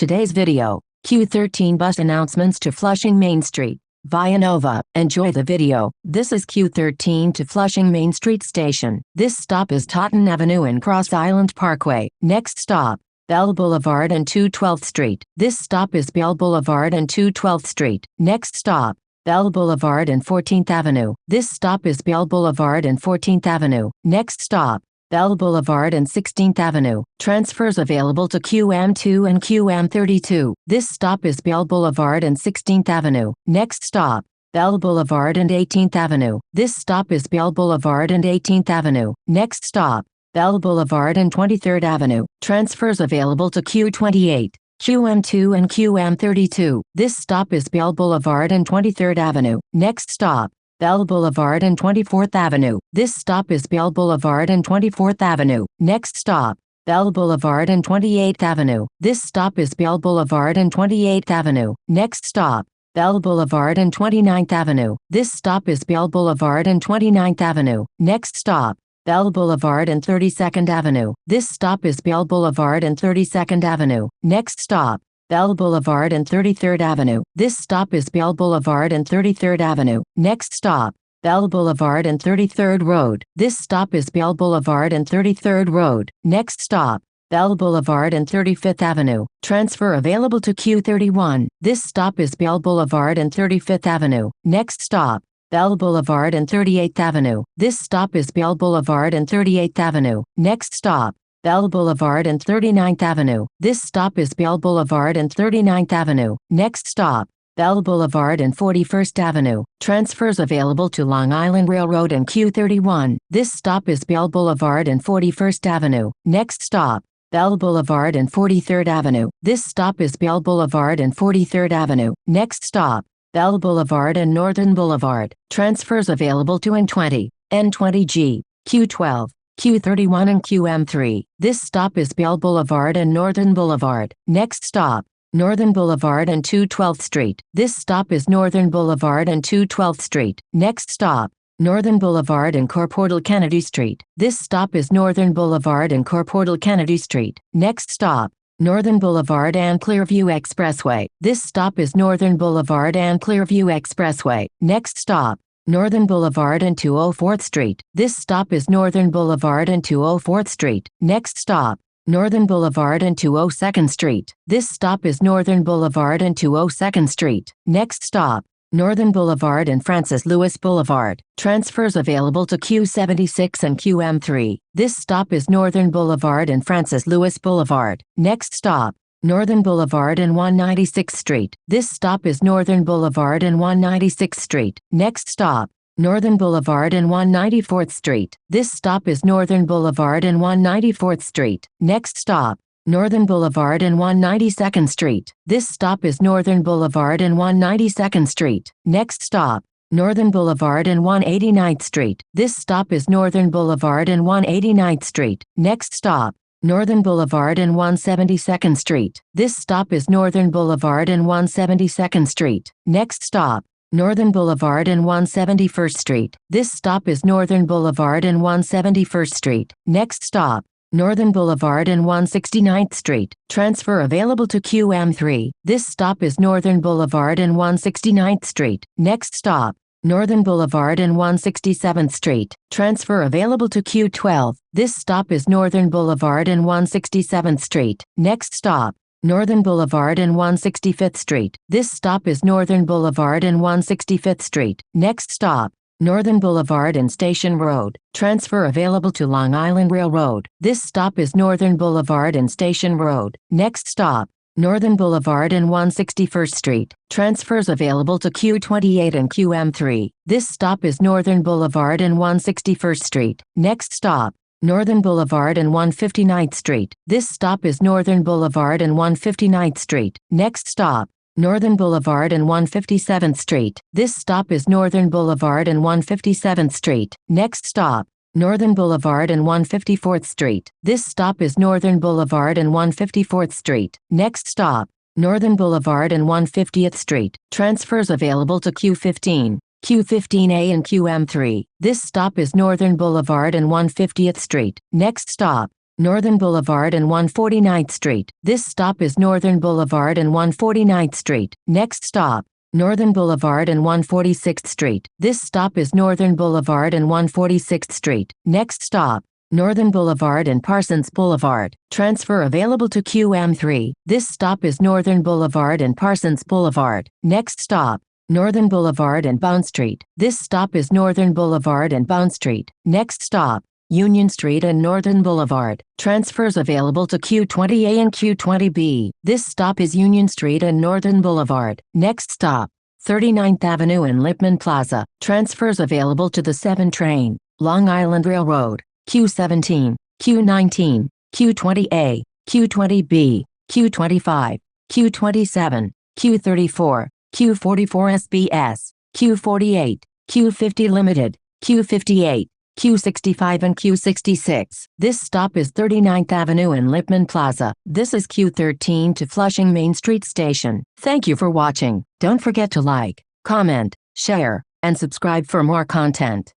Today's video, Q13 bus announcements to Flushing Main Street, Vianova. Enjoy the video. This is Q13 to Flushing Main Street Station. This stop is Totten Avenue and Cross Island Parkway. Next stop, Bell Boulevard and 212th Street. This stop is Bell Boulevard and 212th Street. Next stop, Bell Boulevard and 14th Avenue. This stop is Bell Boulevard and 14th Avenue. Next stop, Bell Boulevard and 16th Avenue. Transfers available to QM2 and QM32. This stop is Bell Boulevard and 16th Avenue. Next stop, Bell Boulevard and 18th Avenue. This stop is Bell Boulevard and 18th Avenue. Next stop, Bell Boulevard and 23rd Avenue. Transfers available to Q28, QM2 and QM32. This stop is Bell Boulevard and 23rd Avenue. Next stop, Bell Boulevard and 24th Avenue. This stop is Bell Boulevard and 24th Avenue. Next stop, Bell Boulevard and 28th Avenue. This stop is Bell Boulevard and 28th Avenue. Next stop, Bell Boulevard and 29th Avenue. This stop is Bell Boulevard and 29th Avenue. Next stop, Bell Boulevard and 32nd Avenue. This stop is Bell Boulevard and 32nd Avenue. Next stop, Bell Boulevard and 33rd Avenue. This stop is Bell Boulevard and 33rd Avenue. Next stop, Bell Boulevard and 33rd Road. This stop is Bell Boulevard and 33rd Road. Next stop, Bell Boulevard and 35th Avenue. Transfer available to Q31. This stop is Bell Boulevard and 35th Avenue. Next stop, Bell Boulevard and 38th Avenue. This stop is Bell Boulevard and 38th Avenue. Next stop, Bell Boulevard and 39th Avenue. This stop is Bell Boulevard and 39th Avenue. Next stop, Bell Boulevard and 41st Avenue. Transfers available to Long Island Railroad and Q31. This stop is Bell Boulevard and 41st Avenue. Next stop, Bell Boulevard and 43rd Avenue. This stop is Bell Boulevard and 43rd Avenue. Next stop, Bell Boulevard and Northern Boulevard. Transfers available to N20, N20G, Q12, Q31 and QM3. This stop is Bell Boulevard and Northern Boulevard. Next stop, Northern Boulevard and 212th Street. This stop is Northern Boulevard and 212th Street. Next stop, Northern Boulevard and Corporal Kennedy Street. This stop is Northern Boulevard and Corporal Kennedy Street. Next stop, Northern Boulevard and Clearview Expressway. This stop is Northern Boulevard and Clearview Expressway. Next stop, Northern Boulevard and 204th Street. This stop is Northern Boulevard and 204th Street. Next stop, Northern Boulevard and 202nd Street. This stop is Northern Boulevard and 202nd Street. Next stop, Northern Boulevard and Francis Lewis Boulevard. Transfers available to Q76 and QM3. This stop is Northern Boulevard and Francis Lewis Boulevard. Next stop, Northern Boulevard and 196th Street. This stop is Northern Boulevard and 196th Street. Next stop, Northern Boulevard and 194th Street. This stop is Northern Boulevard and 194th Street. Next stop, Northern Boulevard and 192nd Street. This stop is Northern Boulevard and 192nd Street. Next stop, Northern Boulevard and 189th Street. This stop is Northern Boulevard and 189th Street. Next stop, Northern Boulevard and 172nd Street. This stop is Northern Boulevard and 172nd Street. Next stop, Northern Boulevard and 171st Street. This stop is Northern Boulevard and 171st Street. Next stop, Northern Boulevard and 169th Street. Transfer available to QM3. This stop is Northern Boulevard and 169th Street. Next stop, Northern Boulevard and 167th Street. Transfer available to Q12. This stop is Northern Boulevard and 167th Street. Next stop, Northern Boulevard and 165th Street. This stop is Northern Boulevard and 165th Street. Next stop, Northern Boulevard and Station Road. Transfer available to Long Island Railroad. This stop is Northern Boulevard and Station Road. Next stop, Northern Boulevard and 161st Street. Transfers available to Q28 and QM3. This stop is Northern Boulevard and 161st Street. Next stop, Northern Boulevard and 159th Street. This stop is Northern Boulevard and 159th Street. Next stop, Northern Boulevard and 157th Street. This stop is Northern Boulevard and 157th Street. Next stop, Northern Boulevard and 154th Street. This stop is Northern Boulevard and 154th Street. Next stop, Northern Boulevard and 150th Street. Transfers available to Q15, Q15A and QM3. This stop is Northern Boulevard and 150th Street. Next stop, Northern Boulevard and 149th Street. This stop is Northern Boulevard and 149th Street. Next stop, Northern Boulevard and 146th Street. This stop is Northern Boulevard and 146th Street. Next stop, Northern Boulevard and Parsons Boulevard. Transfer available to QM3. This stop is Northern Boulevard and Parsons Boulevard. Next stop, Northern Boulevard and Bond Street. This stop is Northern Boulevard and Bond Street. Next stop, Union Street and Northern Boulevard. Transfers available to Q20A and Q20B. This stop is Union Street and Northern Boulevard. Next stop, 39th Avenue and Lipman Plaza. Transfers available to the 7 train, Long Island Railroad. Q17, Q19, Q20A, Q20B, Q25, Q27, Q34, Q44 SBS, Q48, Q50 Limited, Q58, Q65 and Q66. This stop is 39th Avenue and Lipman Plaza. This is Q13 to Flushing Main Street Station. Thank you for watching. Don't forget to like, comment, share, and subscribe for more content.